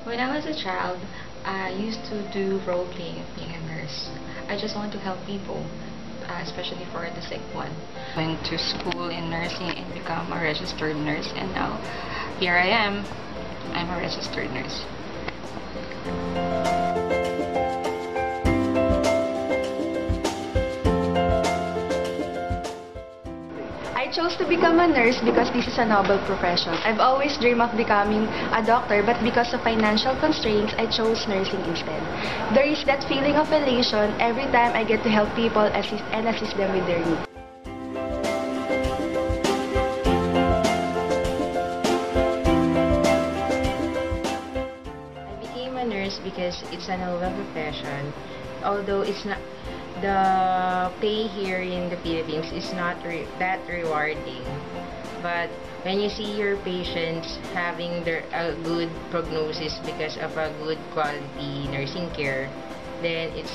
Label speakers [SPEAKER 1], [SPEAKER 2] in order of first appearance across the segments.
[SPEAKER 1] When I was a child, I used to do role playing of being a nurse. I just want to help people, especially for the sick one. Went to school in nursing and become a registered nurse, and now here I am. I'm a registered nurse.
[SPEAKER 2] I chose to become a nurse because this is a noble profession. I've always dreamed of becoming a doctor, but because of financial constraints, I chose nursing instead. There is that feeling of elation every time I get to help people and assist them with their needs.
[SPEAKER 3] I became a nurse because it's a noble profession. Although it's not, the pay here in the Philippines is not that rewarding. But when you see your patients having a good prognosis because of a good quality nursing care, then it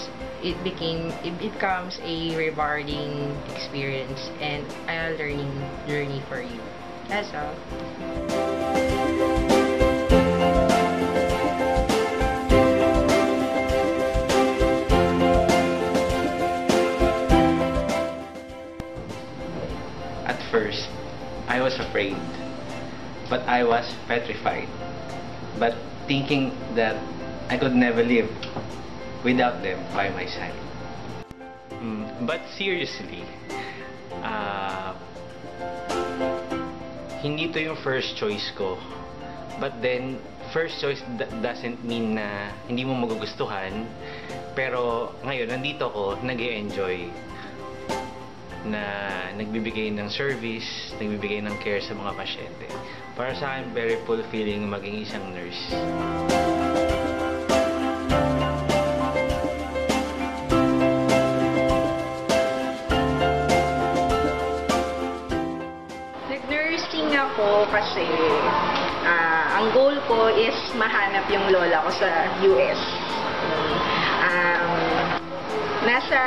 [SPEAKER 3] becomes a rewarding experience and a learning journey for you. That's all.
[SPEAKER 4] At first, I was afraid, but I was petrified. But thinking that I could never live without them by my side.
[SPEAKER 5] But seriously, hindi to yung first choice ko. But then, first choice doesn't mean na hindi mo magugustuhan. Pero ngayon, nandito ako, nag-e-enjoy na nagbibigay ng service, nagbibigay ng care sa mga pasyente. Para sa akin, very fulfilling maging isang nurse.
[SPEAKER 6] Nag-nursing ako kasi ang goal ko is mahanap yung lola ko sa US. Nasa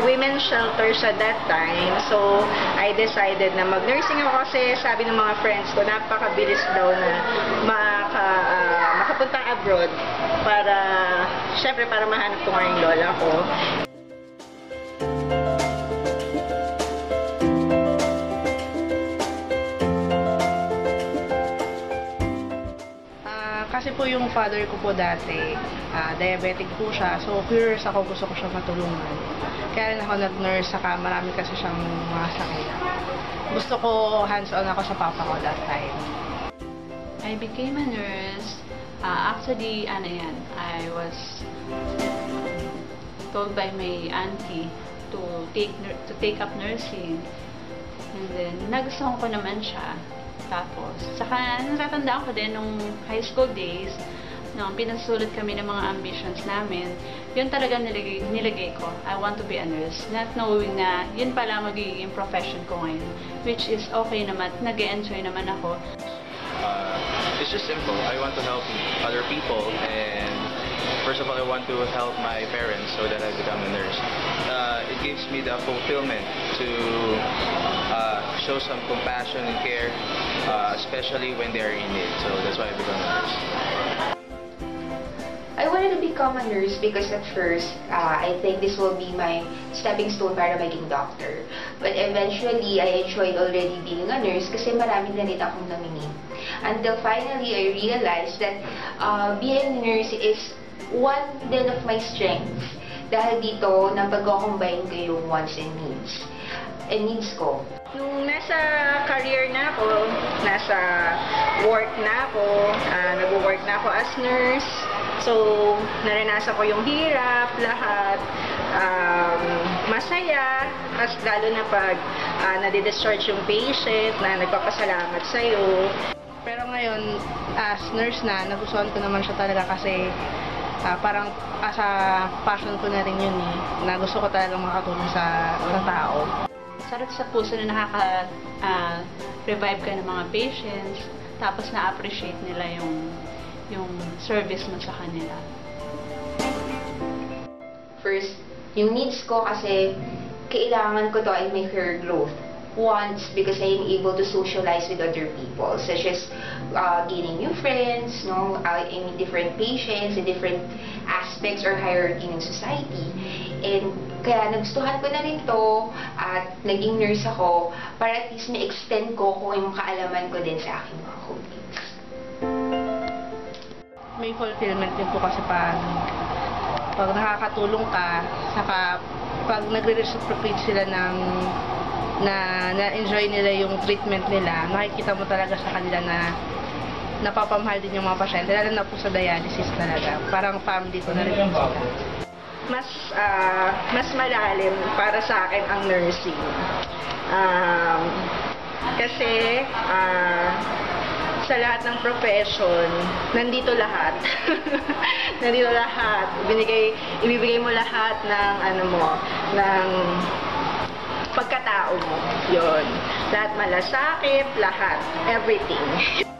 [SPEAKER 6] women's shelter siya that time, so I decided na mag-nursing ako kasi sabi ng mga friends ko, napakabilis daw na makapunta abroad para, syempre para mahanap ko nga yung lola ko.
[SPEAKER 7] Kasi po yung father ko po dati, diabetic po siya. So, curious ako, gusto ko siya matulungan. Kaya rin ako nag-nurse, saka marami kasi siyang mga sakit. Gusto ko hands-on ako sa papa ko that time.
[SPEAKER 8] I became a nurse. Actually, I was told by my auntie to take up nursing. And then, nagustuhan ko naman siya. Tapos, saka natatandaan ko din nung high school days, nung pinasulat kami ng mga ambitions namin, yun talaga nilagay ko. I want to be a nurse. Not knowing na yun pala magiging profession ko ngayon. Which is okay naman. Nag-e-enjoy naman ako.
[SPEAKER 5] It's just simple. I want to help other people, and first of all, I want to help my parents so that I become a nurse. It gives me the fulfillment to show some compassion and care, especially when they are in need. So that's why I become a nurse.
[SPEAKER 9] I wanted to become a nurse because at first, I think this will be my stepping stone para maging doctor. But eventually, I enjoyed already being a nurse kasi marami na rin akong namimit. Until finally, I realized that being a nurse is one din of my strengths. Dahil dito, napag-combine ko yung wants and needs ko.
[SPEAKER 6] Nung nasa career na ako, nasa work na ako, nag-work na ako as nurse. So, naranasan ko yung hirap, lahat, masaya, mas lalo na pag nadi-discharge yung patient na nagpapasalamat sa'yo.
[SPEAKER 7] Pero ngayon, as nurse na, nagustuhan ko naman siya talaga kasi parang as a passion ko na rin yun eh, na gusto ko talagang makatulong sa tao.
[SPEAKER 8] Sarap sa puso na nakaka-revive ka ng mga patients, tapos na-appreciate nila yung service mo sa kanila.
[SPEAKER 9] First, yung needs ko kasi kailangan ko to ay may career growth. wants because I am able to socialize with other people, such as gaining new friends, no, in different patients, in different aspects or hierarchy ng society. And kaya nagustuhan ko na rin to at naging nurse ako para at least ma-extend ko kung yung kaalaman ko din sa aking mga colleagues.
[SPEAKER 7] May fulfillment din po kasi pag nakakatulong ka, saka pag nagre-reciprocate sila na-enjoy nila yung treatment nila, makikita mo talaga sa kanila na napapamahal din yung mga pasyente, lalo na po sa dialysis talaga. Parang family ko na rin po sila.
[SPEAKER 6] Mas malalim para sa akin ang nursing. Kasi sa lahat ng profession, nandito lahat. Nandito lahat. Ibibigay mo lahat ng ng pagkatao mo. 'Yon. Lahat malasakit, lahat, everything.